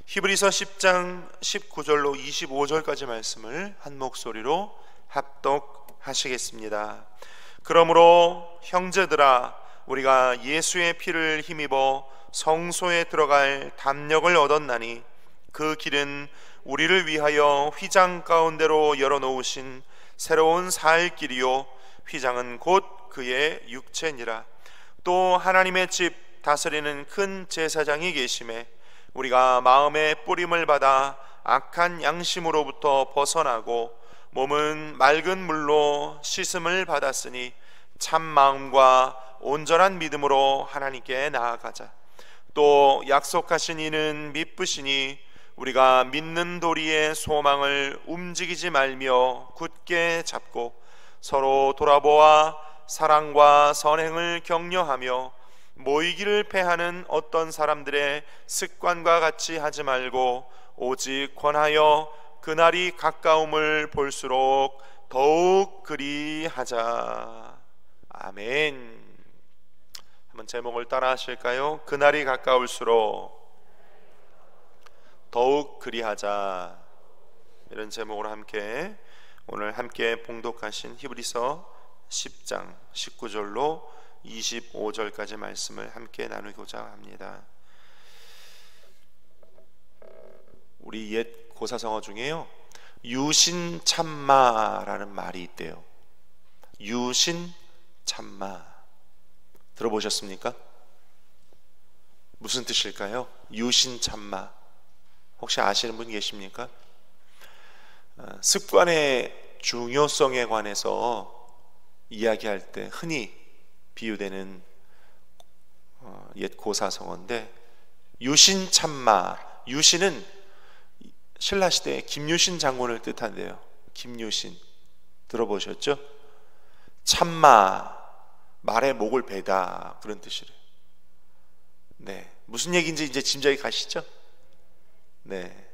히브리서 10장 19절로 25절까지 말씀을 한 목소리로 합독하시겠습니다. 그러므로 형제들아, 우리가 예수의 피를 힘입어 성소에 들어갈 담력을 얻었나니 그 길은 우리를 위하여 휘장 가운데로 열어놓으신 새로운 살 길이요 휘장은 곧 그의 육체니라. 또 하나님의 집 다스리는 큰 제사장이 계심에 우리가 마음의 뿌림을 받아 악한 양심으로부터 벗어나고 몸은 맑은 물로 씻음을 받았으니 참 마음과 온전한 믿음으로 하나님께 나아가자. 또 약속하신 이는 미쁘시니 우리가 믿는 도리의 소망을 움직이지 말며 굳게 잡고 서로 돌아보아 사랑과 선행을 격려하며 모이기를 패하는 어떤 사람들의 습관과 같이 하지 말고 오직 권하여 그날이 가까움을 볼수록 더욱 그리하자. 아멘. 한번 제목을 따라 하실까요? 그날이 가까울수록 더욱 그리하자. 이런 제목으로 함께 오늘 함께 봉독하신 히브리서 10장 19절로 25절까지 말씀을 함께 나누고자 합니다. 우리 옛 고사성어 중에요, 유신참마라는 말이 있대요. 유신참마 들어보셨습니까? 무슨 뜻일까요? 유신참마 혹시 아시는 분 계십니까? 습관의 중요성에 관해서 이야기할 때 흔히 비유되는 옛 고사성어인데, 유신참마, 유신은 신라시대의 김유신 장군을 뜻한대요. 김유신 들어보셨죠? 참마, 말의 목을 베다, 그런 뜻이래요. 네, 무슨 얘기인지 이제 짐작이 가시죠? 네,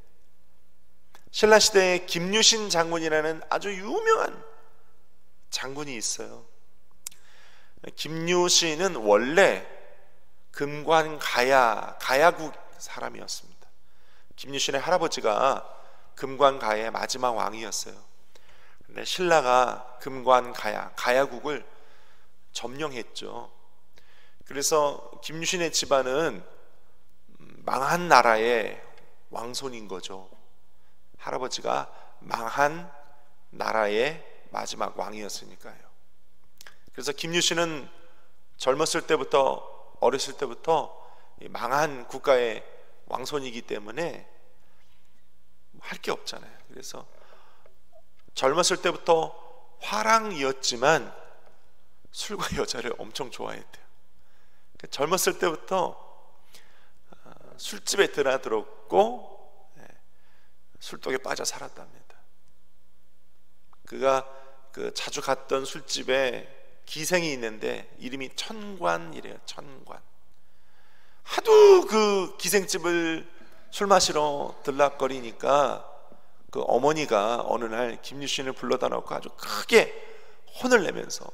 신라시대의 김유신 장군이라는 아주 유명한 장군이 있어요. 김유신은 원래 금관가야국 사람이었습니다. 김유신의 할아버지가 금관가야의 마지막 왕이었어요. 근데 신라가 가야국을 점령했죠. 그래서 김유신의 집안은 망한 나라의 왕손인 거죠. 할아버지가 망한 나라의 마지막 왕이었으니까요. 그래서 김유신은 어렸을 때부터 망한 국가의 왕손이기 때문에 할 게 없잖아요. 그래서 젊었을 때부터 화랑이었지만 술과 여자를 엄청 좋아했대요. 젊었을 때부터 술집에 드나들었고 술독에 빠져 살았답니다. 그가 자주 갔던 술집에 기생이 있는데 이름이 천관이래요. 천관. 하도 그 기생집을 술 마시러 들락거리니까 그 어머니가 어느 날 김유신을 불러다 놓고 아주 크게 혼을 내면서,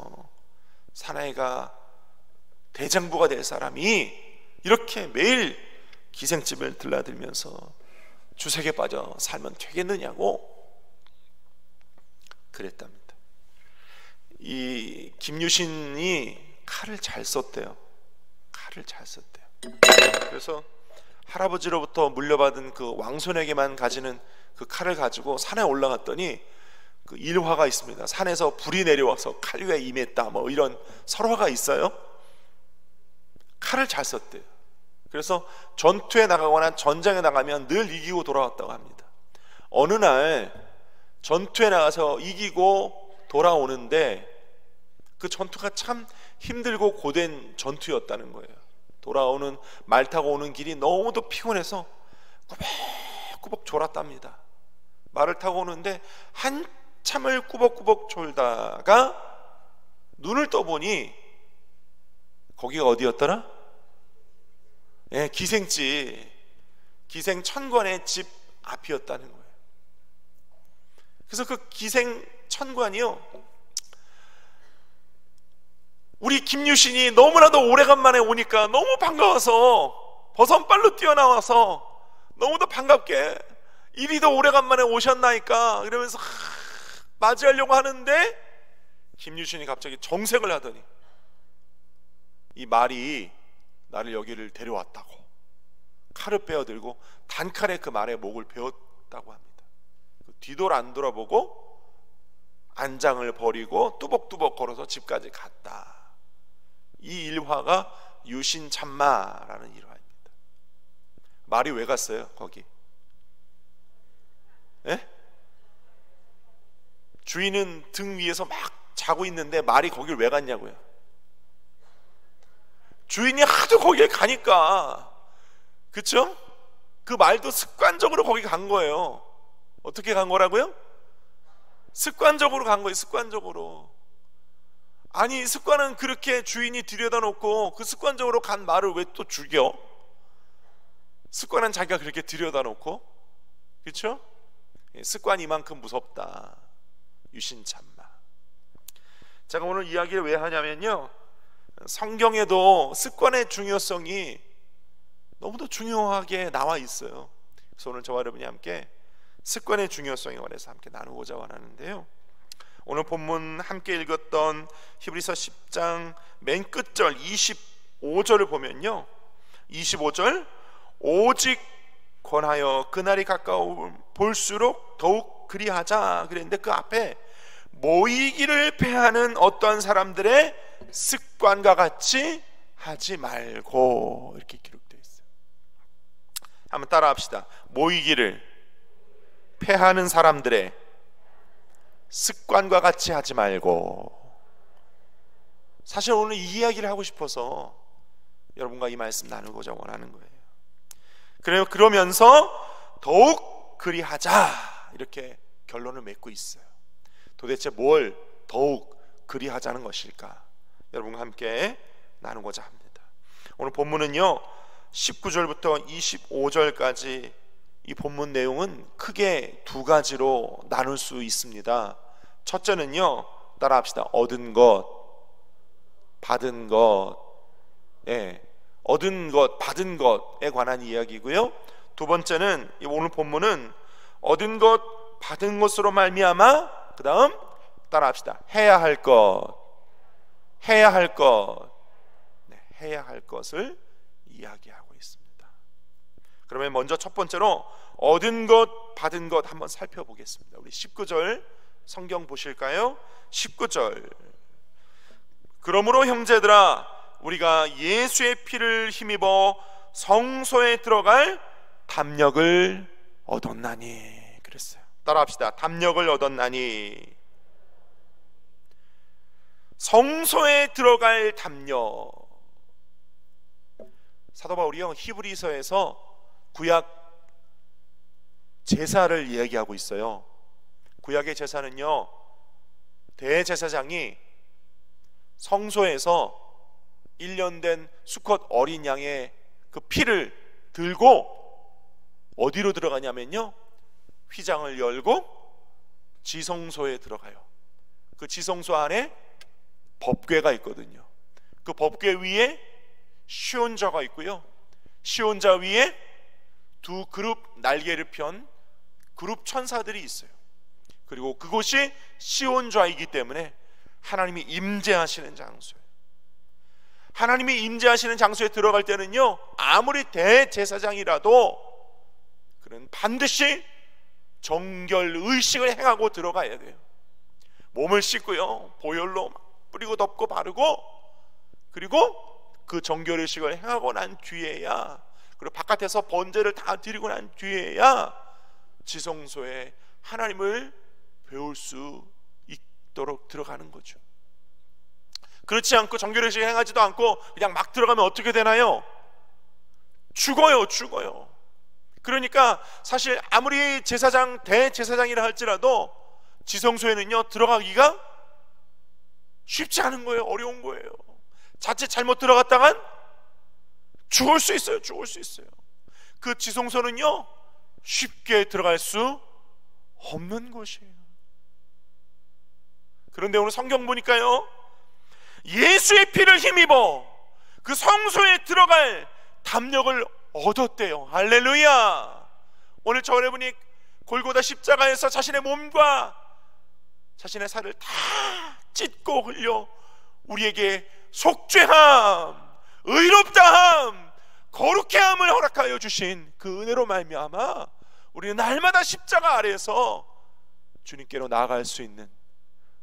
사나이가 대장부가 될 사람이 이렇게 매일 기생집을 들락들면서 주색에 빠져 살면 되겠느냐고 그랬답니다. 이 김유신이 칼을 잘 썼대요. 칼을 잘 썼대요. 그래서 할아버지로부터 물려받은 그 왕손에게만 가지는 그 칼을 가지고 산에 올라갔더니 그 일화가 있습니다. 산에서 불이 내려와서 칼 위에 임했다, 뭐 이런 설화가 있어요. 칼을 잘 썼대요. 그래서 전투에 나가거나 전장에 나가면 늘 이기고 돌아왔다고 합니다. 어느 날 전투에 나가서 이기고 돌아오는데 그 전투가 참 힘들고 고된 전투였다는 거예요. 돌아오는 말 타고 오는 길이 너무도 피곤해서 꾸벅꾸벅 졸았답니다. 말을 타고 오는데 한참을 꾸벅꾸벅 졸다가 눈을 떠보니 거기가 어디였더라? 예, 기생천관의 집 앞이었다는 거예요. 그래서 그 기생천관이요, 우리 김유신이 너무나도 오래간만에 오니까 너무 반가워서 버선발로 뛰어나와서 너무도 반갑게 이리도 오래간만에 오셨나이까 이러면서 맞이하려고 하는데 김유신이 갑자기 정색을 하더니 이 말이 나를 여기를 데려왔다고 칼을 빼어들고 단칼에 그 말의 목을 베었다고 합니다. 뒤돌아 안 돌아보고 안장을 버리고 뚜벅뚜벅 걸어서 집까지 갔다. 이 일화가 유신참마라는 일화입니다. 말이 왜 갔어요 거기? 예? 주인은 등 위에서 막 자고 있는데 말이 거길 왜 갔냐고요? 주인이 하도 거기에 가니까, 그쵸? 그 말도 습관적으로 거기 간 거예요. 어떻게 간 거라고요? 습관적으로 간 거예요. 습관적으로. 아니, 습관은 그렇게 주인이 들여다 놓고 그 습관적으로 간 말을 왜 또 죽여? 습관은 자기가 그렇게 들여다 놓고, 그쵸? 습관이 이만큼 무섭다. 유신참마. 제가 오늘 이야기를 왜 하냐면요, 성경에도 습관의 중요성이 너무도 중요하게 나와 있어요. 그래서 오늘 저와 여러분이 함께 습관의 중요성에 관해서 함께 나누고자 원하는데요, 오늘 본문 함께 읽었던 히브리서 10장 맨 끝절 25절을 보면요, 25절 오직 권하여 그날이 가까워 볼수록 더욱 그리하자 그랬는데, 그 앞에 모이기를 패하는 어떤 사람들의 습관과 같이 하지 말고 이렇게 기록되어 있어요. 한번 따라 합시다. 모이기를 패하는 사람들의 습관과 같이 하지 말고. 사실 오늘 이 이야기를 하고 싶어서 여러분과 이 말씀 나누고자 원하는 거예요. 그래요. 그러면서 더욱 그리하자 이렇게 결론을 맺고 있어요. 도대체 뭘 더욱 그리하자는 것일까? 여러분과 함께 나누고자 합니다. 오늘 본문은요 19절부터 25절까지 이 본문 내용은 크게 두 가지로 나눌 수 있습니다. 첫째는요, 따라합시다. 얻은 것, 받은 것. 예, 얻은 것, 받은 것에 관한 이야기고요. 두 번째는 오늘 본문은 얻은 것, 받은 것으로 말미암아 그 다음 따라합시다. 해야 할 것, 해야 할 것, 네, 해야 할 것을 이야기하고 있습니다. 그러면 먼저 첫 번째로 얻은 것, 받은 것 한번 살펴보겠습니다. 우리 19절 성경 보실까요? 19절. 그러므로 형제들아, 우리가 예수의 피를 힘입어 성소에 들어갈 담력을 얻었나니 그랬어요. 따라합시다. 담력을 얻었나니. 성소에 들어갈 담력. 사도 바울이요 히브리서에서 구약 제사를 이야기하고 있어요. 구약의 제사는요, 대제사장이 성소에서 1년 된 수컷 어린 양의 그 피를 들고 어디로 들어가냐면요, 휘장을 열고 지성소에 들어가요. 그 지성소 안에 법궤가 있거든요. 그 법궤 위에 시온자가 있고요, 시온자 위에 두 그룹 날개를 편 그룹 천사들이 있어요. 그리고 그곳이 시온좌이기 때문에 하나님이 임재하시는 장소예요. 하나님이 임재하시는 장소에 들어갈 때는요, 아무리 대제사장이라도 그는 반드시 정결 의식을 행하고 들어가야 돼요. 몸을 씻고요, 보혈로 뿌리고 덮고 바르고, 그리고 그 정결 의식을 행하고 난 뒤에야, 그리고 바깥에서 번제를 다 드리고 난 뒤에야 지성소에 하나님을 배울 수 있도록 들어가는 거죠. 그렇지 않고 정결 의식을 행하지도 않고 그냥 막 들어가면 어떻게 되나요? 죽어요. 그러니까 사실 아무리 제사장, 대제사장이라 할지라도 지성소에는요 들어가기가 쉽지 않은 거예요. 어려운 거예요. 자칫 잘못 들어갔다간 죽을 수 있어요. 그 지성소는요 쉽게 들어갈 수 없는 곳이에요. 그런데 오늘 성경 보니까요, 예수의 피를 힘입어 그 성소에 들어갈 담력을 얻었대요. 할렐루야. 오늘 저 여러분이 골고다 십자가에서 자신의 몸과 자신의 살을 다 찢고 흘려 우리에게 속죄함, 의롭다함, 거룩해함을 허락하여 주신 그 은혜로 말미암아 우리는 날마다 십자가 아래에서 주님께로 나아갈 수 있는,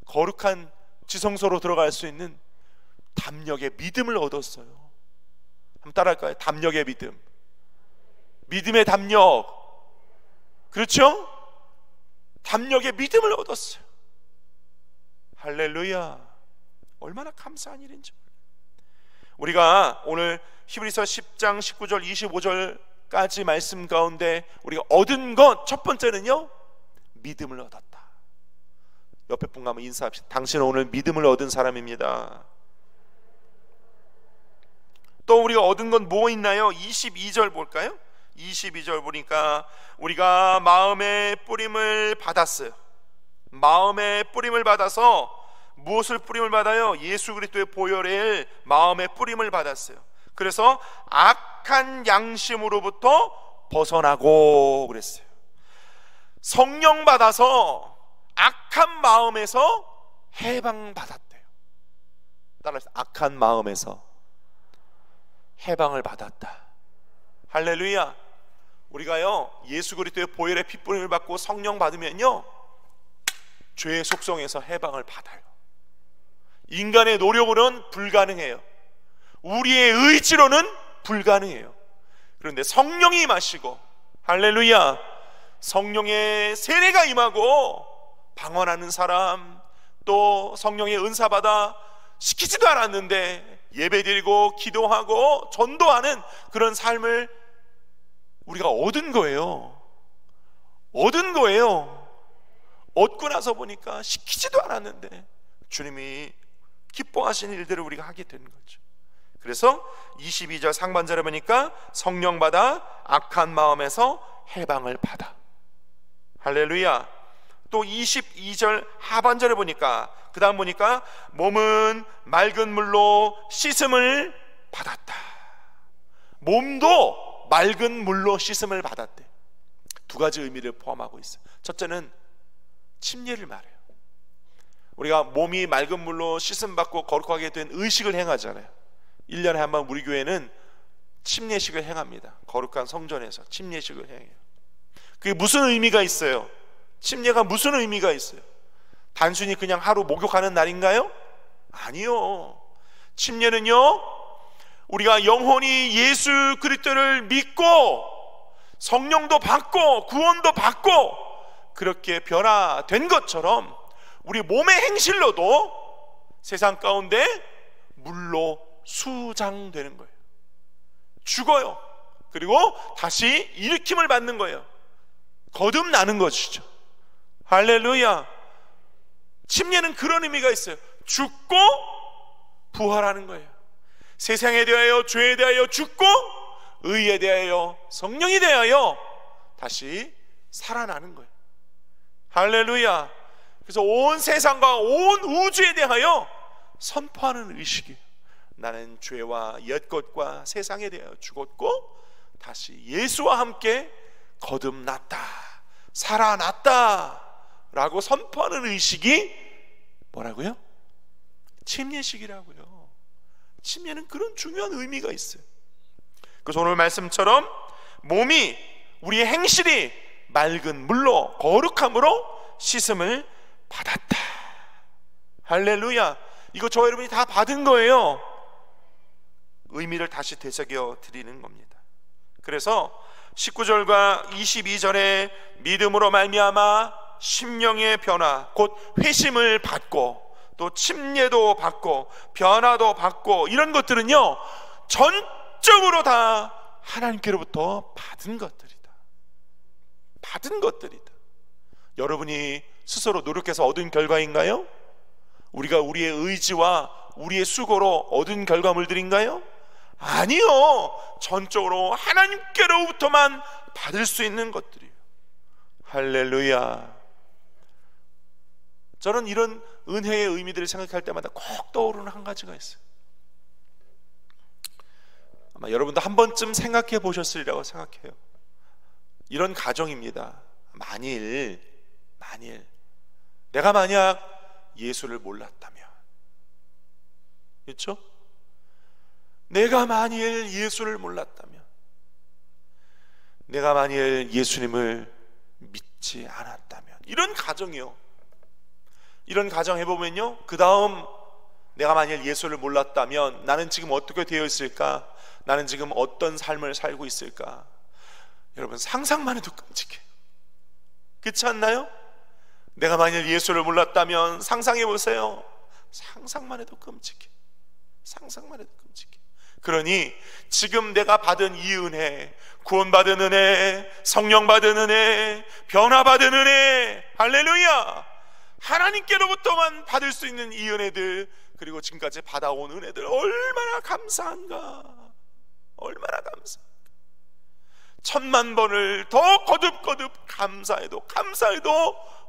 거룩한 지성소로 들어갈 수 있는 담력의 믿음을 얻었어요. 한번 따라할까요? 담력의 믿음, 믿음의 담력. 그렇죠? 담력의 믿음을 얻었어요. 할렐루야. 얼마나 감사한 일인지. 우리가 오늘 히브리서 10장 19절 25절까지 말씀 가운데 우리가 얻은 것, 첫 번째는요, 믿음을 얻었다. 옆에 분과 한번 인사합시다. 당신은 오늘 믿음을 얻은 사람입니다. 또 우리가 얻은 건 뭐 있나요? 22절 볼까요? 22절 보니까 우리가 마음의 뿌림을 받았어요. 마음의 뿌림을 받아서, 무엇을 뿌림을 받아요? 예수 그리스도의 보혈의 마음의 뿌림을 받았어요. 그래서 악한 양심으로부터 벗어나고 그랬어요. 성령 받아서 악한 마음에서 해방받았대요. 따라서 악한 마음에서 해방을 받았다. 할렐루야. 우리가요, 예수 그리스도의 보혈의 핏뿌림을 받고 성령 받으면요, 죄의 속성에서 해방을 받아요. 인간의 노력으로는 불가능해요. 우리의 의지로는 불가능해요. 그런데 성령이 임하시고, 할렐루야, 성령의 세례가 임하고 방언하는 사람, 또 성령의 은사 받아 시키지도 않았는데 예배드리고 기도하고 전도하는 그런 삶을 우리가 얻은 거예요. 얻은 거예요. 얻고 나서 보니까 시키지도 않았는데 주님이 기뻐하시는 일들을 우리가 하게 되는 거죠. 그래서 22절 상반절에 보니까 성령 받아 악한 마음에서 해방을 받아. 할렐루야. 또 22절 하반절에 보니까, 그 다음 보니까 몸은 맑은 물로 씻음을 받았다. 몸도 맑은 물로 씻음을 받았대. 두 가지 의미를 포함하고 있어요. 첫째는 침례를 말해요. 우리가 몸이 맑은 물로 씻음 받고 거룩하게 된 의식을 행하잖아요. 1년에 한 번 우리 교회는 침례식을 행합니다. 거룩한 성전에서 침례식을 행해요. 그게 무슨 의미가 있어요? 침례가 무슨 의미가 있어요? 단순히 그냥 하루 목욕하는 날인가요? 아니요. 침례는요, 우리가 영혼이 예수 그리스도를 믿고 성령도 받고 구원도 받고 그렇게 변화된 것처럼 우리 몸의 행실로도 세상 가운데 물로 수장되는 거예요. 죽어요. 그리고 다시 일으킴을 받는 거예요. 거듭나는 것이죠. 할렐루야. 침례는 그런 의미가 있어요. 죽고 부활하는 거예요. 세상에 대하여, 죄에 대하여 죽고 의에 대하여, 성령에 대하여 다시 살아나는 거예요. 할렐루야. 그래서 온 세상과 온 우주에 대하여 선포하는 의식이에요. 나는 죄와 옛것과 세상에 대하여 죽었고 다시 예수와 함께 거듭났다, 살아났다 라고 선포하는 의식이 뭐라고요? 침례식이라고요. 침례는 그런 중요한 의미가 있어요. 그래서 오늘 말씀처럼 몸이, 우리의 행실이 맑은 물로, 거룩함으로 씻음을 받았다. 할렐루야. 이거 저 여러분이 다 받은 거예요. 의미를 다시 되새겨 드리는 겁니다. 그래서 19절과 22절에 믿음으로 말미암아 심령의 변화, 곧 회심을 받고 또 침례도 받고 변화도 받고, 이런 것들은요 전적으로 다 하나님께로부터 받은 것들이다. 받은 것들이다. 여러분이 스스로 노력해서 얻은 결과인가요? 우리가 우리의 의지와 우리의 수고로 얻은 결과물들인가요? 아니요. 전적으로 하나님께로부터만 받을 수 있는 것들이에요. 할렐루야. 저는 이런 은혜의 의미들을 생각할 때마다 꼭 떠오르는 한 가지가 있어요. 아마 여러분도 한 번쯤 생각해 보셨으리라고 생각해요. 이런 가정입니다. 만일 내가 만약 예수를 몰랐다면, 그렇죠? 내가 만일 예수를 몰랐다면, 내가 만일 예수님을 믿지 않았다면, 이런 가정이요. 이런 가정 해보면요, 그 다음 내가 만일 예수를 몰랐다면 나는 지금 어떻게 되어 있을까? 나는 지금 어떤 삶을 살고 있을까? 여러분, 상상만 해도 끔찍해. 그렇지 않나요? 내가 만일 예수를 몰랐다면, 상상해 보세요. 상상만 해도 끔찍해. 상상만 해도 끔찍해. 그러니 지금 내가 받은 이 은혜, 구원받은 은혜, 성령 받은 은혜, 변화받은 은혜, 할렐루야! 하나님께로부터만 받을 수 있는 이 은혜들, 그리고 지금까지 받아온 은혜들, 얼마나 감사한가. 얼마나 감사한가. 1000만 번을 더 거듭거듭 감사해도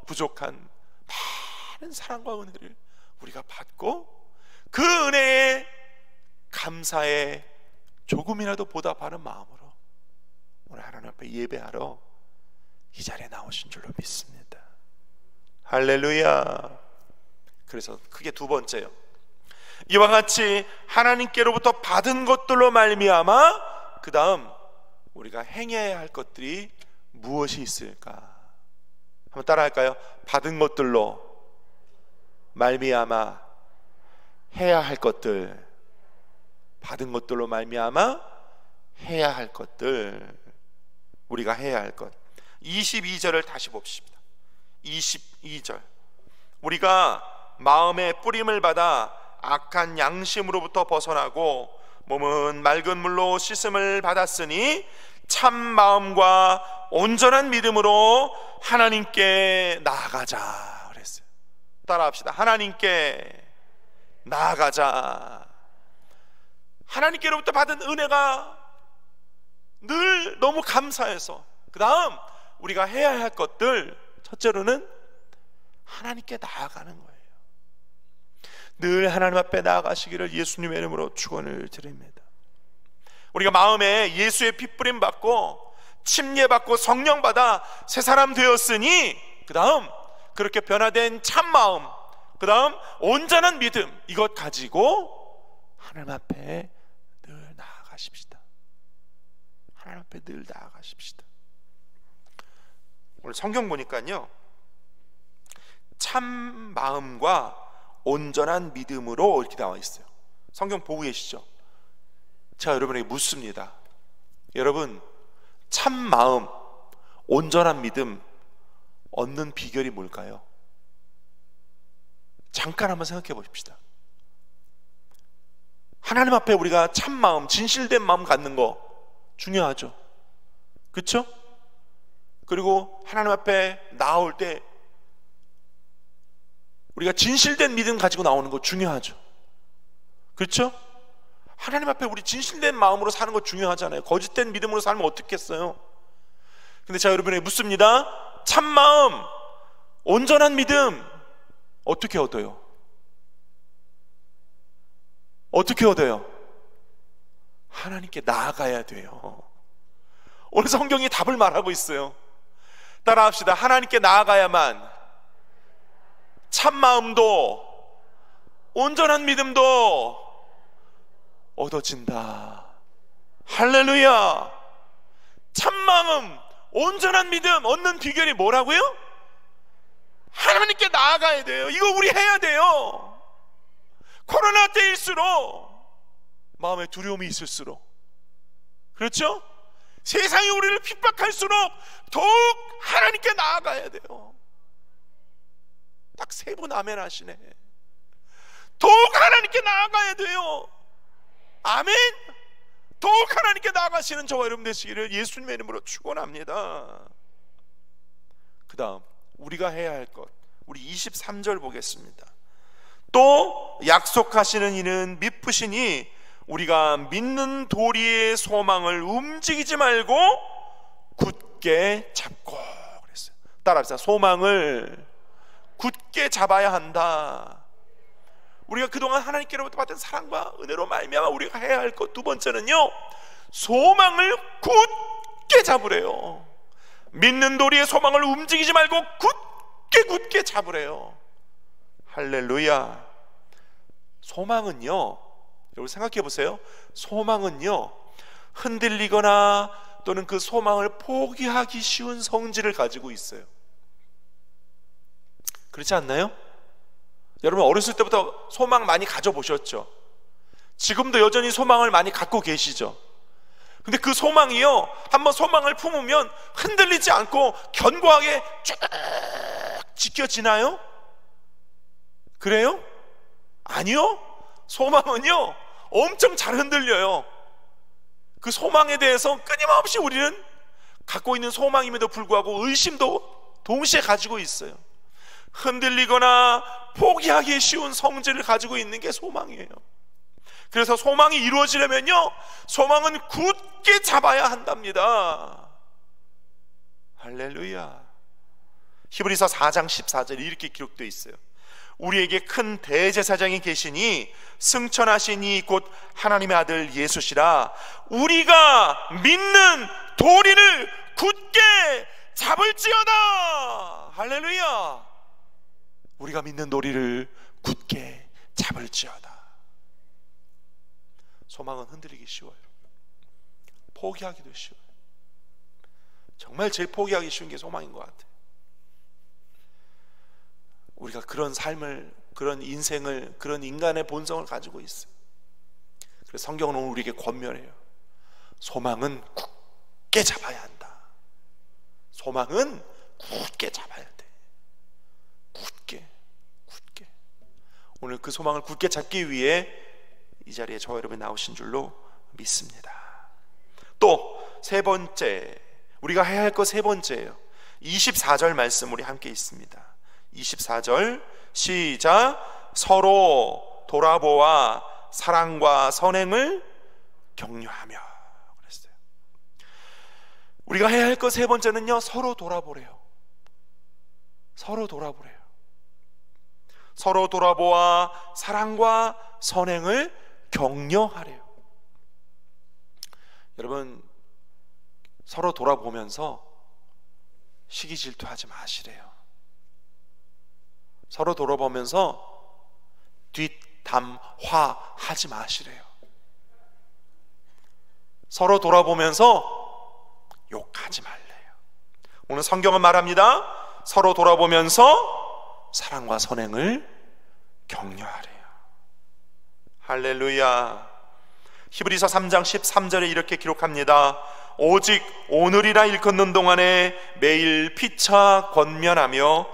부족한 많은 사랑과 은혜를 우리가 받고, 그 은혜에 감사에 조금이라도 보답하는 마음으로 오늘 하나님 앞에 예배하러 이 자리에 나오신 줄로 믿습니다. 할렐루야. 그래서 크게 두 번째요, 이와 같이 하나님께로부터 받은 것들로 말미암아 그 다음 우리가 행해야 할 것들이 무엇이 있을까? 한번 따라 할까요? 받은 것들로 말미암아 해야 할 것들, 받은 것들로 말미암아 해야 할 것들, 우리가 해야 할 것. 22절을 다시 봅시다. 22절, 우리가 마음의 뿌림을 받아 악한 양심으로부터 벗어나고 몸은 맑은 물로 씻음을 받았으니 참 마음과 온전한 믿음으로 하나님께 나아가자 그랬어요. 따라합시다. 하나님께 나아가자. 하나님께로부터 받은 은혜가 늘 너무 감사해서 그 다음 우리가 해야 할 것들, 첫째로는 하나님께 나아가는 거예요. 늘 하나님 앞에 나아가시기를 예수님의 이름으로 축원을 드립니다. 우리가 마음에 예수의 핏부림 받고 침례 받고 성령 받아 새 사람 되었으니 그 다음 그렇게 변화된 참 마음, 그 다음 온전한 믿음, 이것 가지고 하나님 앞에 늘 나아가십시다. 하나님 앞에 늘 나아가십시다. 오늘 성경 보니까요, 참 마음과 온전한 믿음으로 이렇게 나와 있어요. 성경 보고 계시죠? 제가 여러분에게 묻습니다. 여러분, 참 마음, 온전한 믿음 얻는 비결이 뭘까요? 잠깐 한번 생각해 보십시다. 하나님 앞에 우리가 참 마음, 진실된 마음 갖는 거 중요하죠. 그렇죠? 그리고 하나님 앞에 나올 때 우리가 진실된 믿음 가지고 나오는 거 중요하죠. 그렇죠? 하나님 앞에 우리 진실된 마음으로 사는 거 중요하잖아요. 거짓된 믿음으로 살면 어떻겠어요? 근데 제가 여러분에게 묻습니다. 참 마음, 온전한 믿음 어떻게 얻어요? 어떻게 얻어요? 하나님께 나아가야 돼요. 오늘 성경이 답을 말하고 있어요. 따라합시다. 하나님께 나아가야만 참 마음도 온전한 믿음도 얻어진다. 할렐루야. 참 마음, 온전한 믿음 얻는 비결이 뭐라고요? 하나님께 나아가야 돼요. 이거 우리 해야 돼요. 코로나 때일수록 마음에 두려움이 있을수록, 그렇죠? 세상이 우리를 핍박할수록 더욱 하나님께 나아가야 돼요. 딱 세 분 아멘 하시네. 더욱 하나님께 나아가야 돼요. 아멘. 더욱 하나님께 나아가시는 저와 여러분 되시기를 예수님의 이름으로 축원합니다. 그 다음 우리가 해야 할 것, 우리 23절 보겠습니다. 또 약속하시는 이는 미쁘시니 우리가 믿는 도리의 소망을 움직이지 말고 굳게 잡고 그랬어요. 따라합시다. 소망을 굳게 잡아야 한다. 우리가 그동안 하나님께로부터 받은 사랑과 은혜로 말미암아 우리가 해야 할 것 두 번째는요, 소망을 굳게 잡으래요. 믿는 도리의 소망을 움직이지 말고 굳게 잡으래요. 할렐루야. 소망은요, 여러분 생각해 보세요. 소망은요, 흔들리거나 또는 그 소망을 포기하기 쉬운 성질을 가지고 있어요. 그렇지 않나요? 여러분 어렸을 때부터 소망 많이 가져보셨죠? 지금도 여전히 소망을 많이 갖고 계시죠? 근데 그 소망이요, 한번 소망을 품으면 흔들리지 않고 견고하게 쭉 지켜지나요? 그래요? 아니요. 소망은요 엄청 잘 흔들려요. 그 소망에 대해서 끊임없이 우리는 갖고 있는 소망임에도 불구하고 의심도 동시에 가지고 있어요. 흔들리거나 포기하기 쉬운 성질을 가지고 있는 게 소망이에요. 그래서 소망이 이루어지려면요, 소망은 굳게 잡아야 한답니다. 할렐루야. 히브리서 4장 14절에 이렇게 기록되어 있어요. 우리에게 큰 대제사장이 계시니 승천하신 이 곧 하나님의 아들 예수시라. 우리가 믿는 도리를 굳게 잡을지어다. 할렐루야. 우리가 믿는 도리를 굳게 잡을지어다. 소망은 흔들리기 쉬워요. 포기하기도 쉬워요. 정말 제일 포기하기 쉬운 게 소망인 것 같아요. 우리가 그런 삶을, 그런 인생을, 그런 인간의 본성을 가지고 있어요. 그래서 성경은 오늘 우리에게 권면해요. 소망은 굳게 잡아야 한다. 소망은 굳게 잡아야 돼. 굳게. 오늘 그 소망을 굳게 잡기 위해 이 자리에 저와 여러분이 나오신 줄로 믿습니다. 또 세 번째, 우리가 해야 할 것 세 번째예요. 24절 말씀 우리 함께 있습니다. 24절 시작. 서로 돌아보아 사랑과 선행을 격려하며 그랬어요. 우리가 해야 할 것 세 번째는요, 서로 돌아보래요. 서로 돌아보래요. 서로 돌아보아 사랑과 선행을 격려하래요. 여러분 서로 돌아보면서 시기 질투하지 마시래요. 서로 돌아보면서 뒷담화하지 마시래요. 서로 돌아보면서 욕하지 말래요. 오늘 성경은 말합니다. 서로 돌아보면서 사랑과 선행을 격려하래요. 할렐루야. 히브리서 3장 13절에 이렇게 기록합니다. 오직 오늘이라 일컫는 동안에 매일 피차 권면하며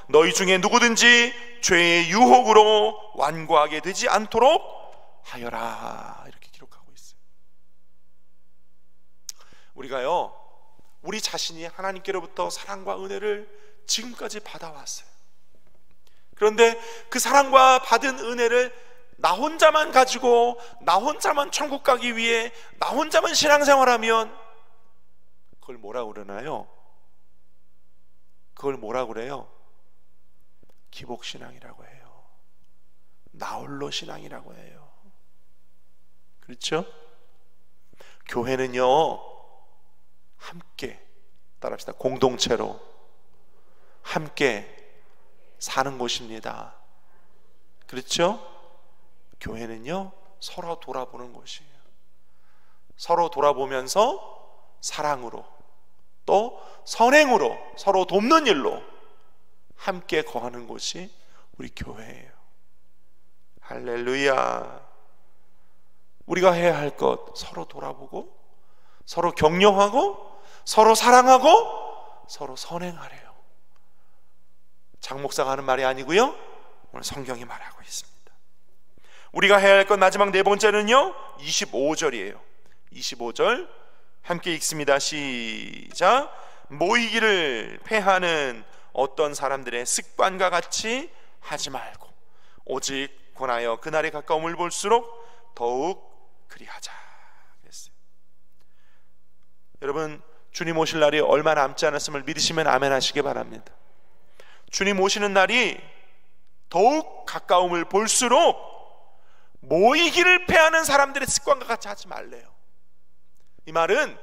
너희 중에 누구든지 죄의 유혹으로 완고하게 되지 않도록 하여라. 이렇게 기록하고 있어요. 우리가요, 우리 자신이 하나님께로부터 사랑과 은혜를 지금까지 받아왔어요. 그런데 그 사랑과 받은 은혜를 나 혼자만 가지고 나 혼자만 천국 가기 위해 나 혼자만 신앙생활하면 그걸 뭐라고 그러나요? 그걸 뭐라고 그래요? 기복신앙이라고 해요. 나홀로 신앙이라고 해요. 그렇죠? 교회는요, 함께, 따라합시다, 공동체로 함께 사는 곳입니다. 그렇죠? 교회는요, 서로 돌아보는 곳이에요. 서로 돌아보면서 사랑으로 또 선행으로 서로 돕는 일로 함께 거하는 곳이 우리 교회예요. 할렐루야. 우리가 해야 할 것, 서로 돌아보고 서로 격려하고 서로 사랑하고 서로 선행하래요. 장 목사가 하는 말이 아니고요, 오늘 성경이 말하고 있습니다. 우리가 해야 할 것 마지막 네 번째는요, 25절이에요. 25절 함께 읽습니다. 시작. 모이기를 패하는 어떤 사람들의 습관과 같이 하지 말고 오직 권하여 그날이 가까움을 볼수록 더욱 그리하자. 그랬어요. 여러분, 주님 오실 날이 얼마 남지 않았음을 믿으시면 아멘 하시기 바랍니다. 주님 오시는 날이 더욱 가까움을 볼수록 모이기를 패하는 사람들의 습관과 같이 하지 말래요. 이 말은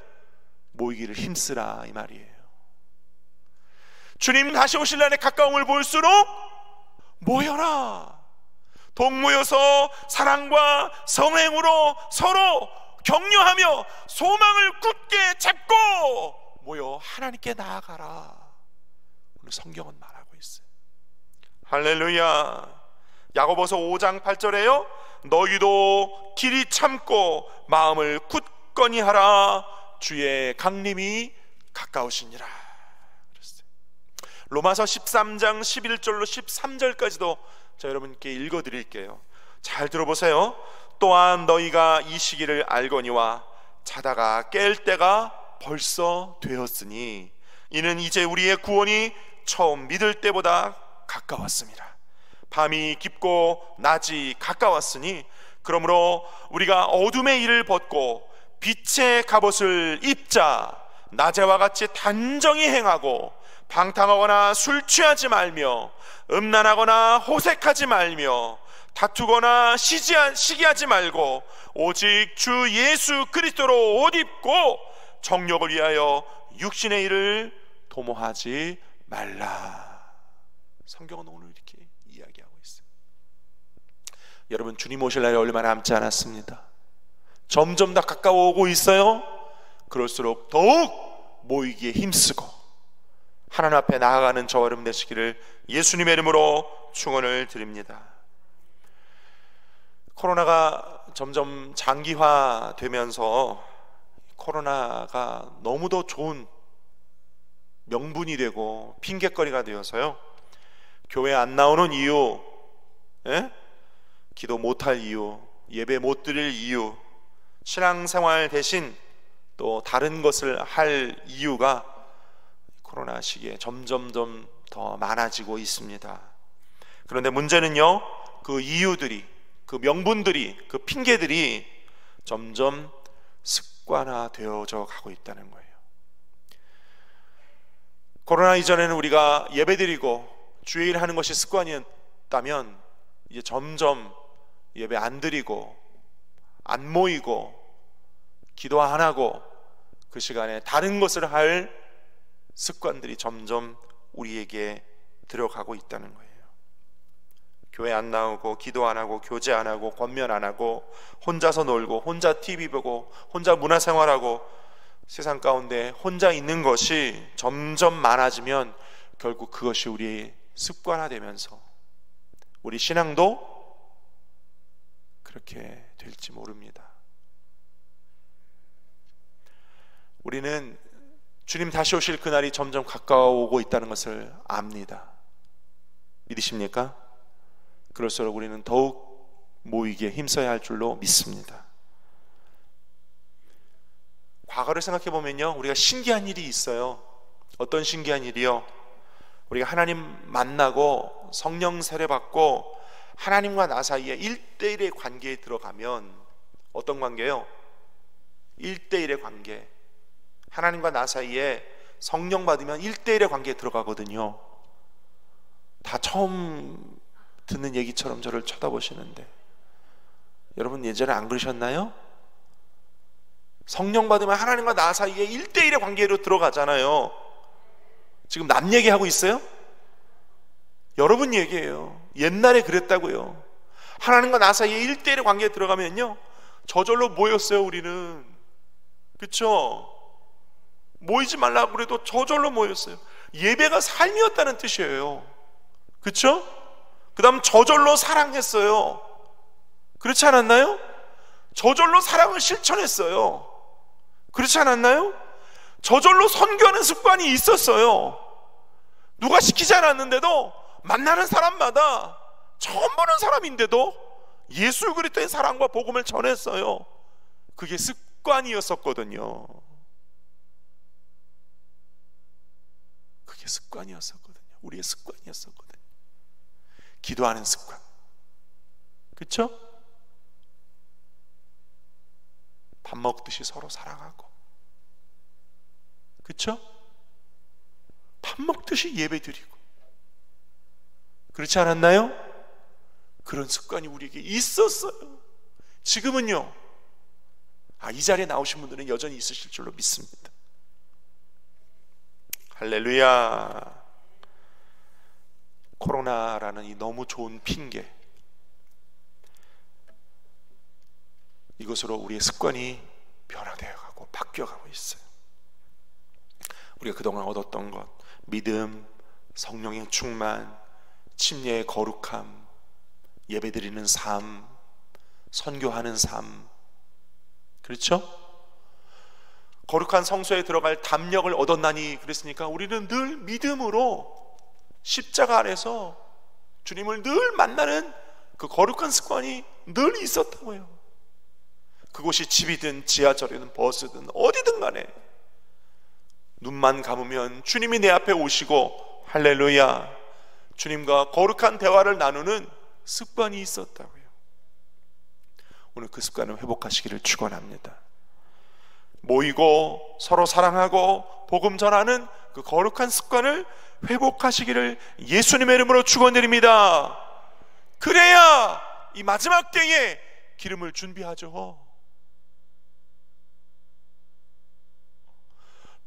모이기를 힘쓰라 이 말이에요. 주님 다시 오실 날에 가까움을 볼수록 모여라. 동모여서 사랑과 성행으로 서로 격려하며 소망을 굳게 잡고 모여 하나님께 나아가라. 오늘 성경은 말하고 있어요. 할렐루야. 야고보서 5장 8절에요, 너희도 길이 참고 마음을 굳건히 하라. 주의 강림이 가까우시니라. 그랬어요. 로마서 13장 11절로 13절까지도 자, 여러분께 읽어드릴게요. 잘 들어보세요. 또한 너희가 이 시기를 알거니와 자다가 깰 때가 벌써 되었으니 이는 이제 우리의 구원이 처음 믿을 때보다 가까웠습니다. 밤이 깊고 낮이 가까웠으니 그러므로 우리가 어둠의 일을 벗고 빛의 갑옷을 입자. 낮에와 같이 단정히 행하고 방탕하거나 술 취하지 말며 음란하거나 호색하지 말며 다투거나 시기하지 말고 오직 주 예수 그리스도로 옷 입고 정욕을 위하여 육신의 일을 도모하지 말라. 성경은 오늘 이렇게 이야기하고 있어요. 여러분, 주님 오실 날이 얼마 남지 않았습니다. 점점 더 가까워오고 있어요. 그럴수록 더욱 모이기에 힘쓰고 하나님 앞에 나아가는 저와 여러분 되시기를 예수님의 이름으로 축원을 드립니다. 코로나가 점점 장기화되면서 코로나가 너무도 좋은 명분이 되고 핑계거리가 되어서요, 교회 안 나오는 이유, 기도 못할 이유, 예배 못 드릴 이유, 신앙생활 대신 또 다른 것을 할 이유가 코로나 시기에 점점 더 많아지고 있습니다. 그런데 문제는요, 그 이유들이, 그 명분들이, 그 핑계들이 점점 습관화되어져 가고 있다는 거예요. 코로나 이전에는 우리가 예배드리고 주일 하는 것이 습관이었다면 이제 점점 예배 안 드리고 안 모이고 기도 안 하고 그 시간에 다른 것을 할 습관들이 점점 우리에게 들어가고 있다는 거예요. 교회 안 나오고 기도 안 하고 교제 안 하고 권면 안 하고 혼자서 놀고 혼자 TV 보고 혼자 문화생활하고 세상 가운데 혼자 있는 것이 점점 많아지면 결국 그것이 우리의 습관화되면서 우리 신앙도 그렇게 될지 모릅니다. 우리는 주님 다시 오실 그날이 점점 가까워오고 있다는 것을 압니다. 믿으십니까? 그럴수록 우리는 더욱 모이기에 힘써야 할 줄로 믿습니다. 과거를 생각해 보면요, 우리가 신기한 일이 있어요. 어떤 신기한 일이요? 우리가 하나님 만나고 성령 세례받고 하나님과 나 사이에 1대1의 관계에 들어가면 어떤 관계요? 1대1의 관계. 하나님과 나 사이에 성령 받으면 1대1의 관계에 들어가거든요. 다 처음 듣는 얘기처럼 저를 쳐다보시는데 여러분 예전에 안 그러셨나요? 성령 받으면 하나님과 나 사이에 1대1의 관계로 들어가잖아요. 지금 남 얘기하고 있어요? 여러분 얘기예요. 옛날에 그랬다고요. 하나님과 나 사이에 1대1의 관계에 들어가면요, 저절로 모였어요. 우리는. 그쵸? 모이지 말라고 그래도 저절로 모였어요. 예배가 삶이었다는 뜻이에요. 그쵸? 그 다음 저절로 사랑했어요. 그렇지 않았나요? 저절로 사랑을 실천했어요. 그렇지 않았나요? 저절로 선교하는 습관이 있었어요. 누가 시키지 않았는데도 만나는 사람마다, 처음 보는 사람인데도 예수 그리스도의 사랑과 복음을 전했어요. 그게 습관이었었거든요. 그게 습관이었었거든요. 우리의 습관이었었거든요. 기도하는 습관. 그쵸? 밥 먹듯이 서로 사랑하고, 그쵸? 밥 먹듯이 예배 드리고, 그렇지 않았나요? 그런 습관이 우리에게 있었어요. 지금은요, 이 자리에 나오신 분들은 여전히 있으실 줄로 믿습니다. 할렐루야. 코로나라는 이 너무 좋은 핑계, 이것으로 우리의 습관이 변화되어 가고 바뀌어가고 있어요. 우리가 그동안 얻었던 것, 믿음, 성령의 충만, 침례의 거룩함, 예배드리는 삶, 선교하는 삶, 그렇죠? 거룩한 성소에 들어갈 담력을 얻었나니 그랬으니까 우리는 늘 믿음으로 십자가 안에서 주님을 늘 만나는 그 거룩한 습관이 늘 있었다고요. 그곳이 집이든 지하철이든 버스든 어디든 간에 눈만 감으면 주님이 내 앞에 오시고 할렐루야, 주님과 거룩한 대화를 나누는 습관이 있었다고요. 오늘 그 습관을 회복하시기를 축원합니다. 모이고 서로 사랑하고 복음 전하는 그 거룩한 습관을 회복하시기를 예수님의 이름으로 축원드립니다. 그래야 이 마지막 때에 기름을 준비하죠.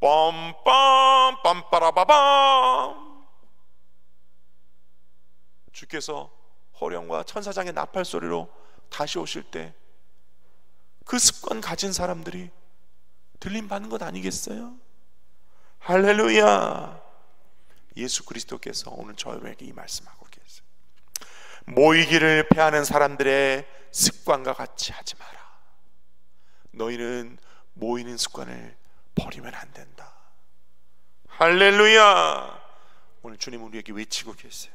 빰빰 빰빠라바밤. 주께서 호령과 천사장의 나팔 소리로 다시 오실 때 그 습관 가진 사람들이 들림 받는 것 아니겠어요? 할렐루야. 예수 그리스도께서 오늘 저에게 이 말씀하고 계세요. 모이기를 패하는 사람들의 습관과 같이 하지 마라. 너희는 모이는 습관을 버리면 안 된다. 할렐루야. 오늘 주님 우리에게 외치고 계세요.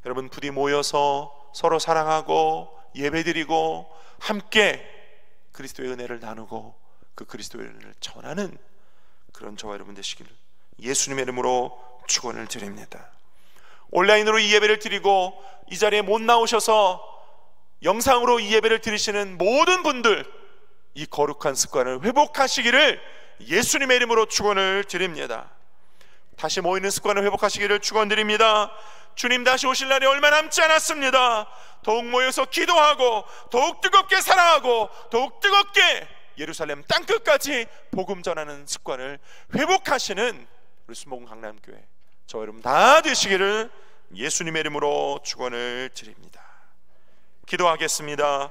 여러분, 부디 모여서 서로 사랑하고 예배드리고 함께 그리스도의 은혜를 나누고 그 그리스도의 은혜를 전하는 그런 저와 여러분 되시기를 예수님의 이름으로 축원을 드립니다. 온라인으로 이 예배를 드리고 이 자리에 못 나오셔서 영상으로 이 예배를 드리시는 모든 분들, 이 거룩한 습관을 회복하시기를 예수님의 이름으로 축원을 드립니다. 다시 모이는 습관을 회복하시기를 축원드립니다. 주님 다시 오실 날이 얼마 남지 않았습니다. 더욱 모여서 기도하고 더욱 뜨겁게 사랑하고 더욱 뜨겁게 예루살렘 땅끝까지 복음 전하는 습관을 회복하시는 우리 수목원 강남교회 저와 여러분 다 되시기를 예수님의 이름으로 축원을 드립니다. 기도하겠습니다.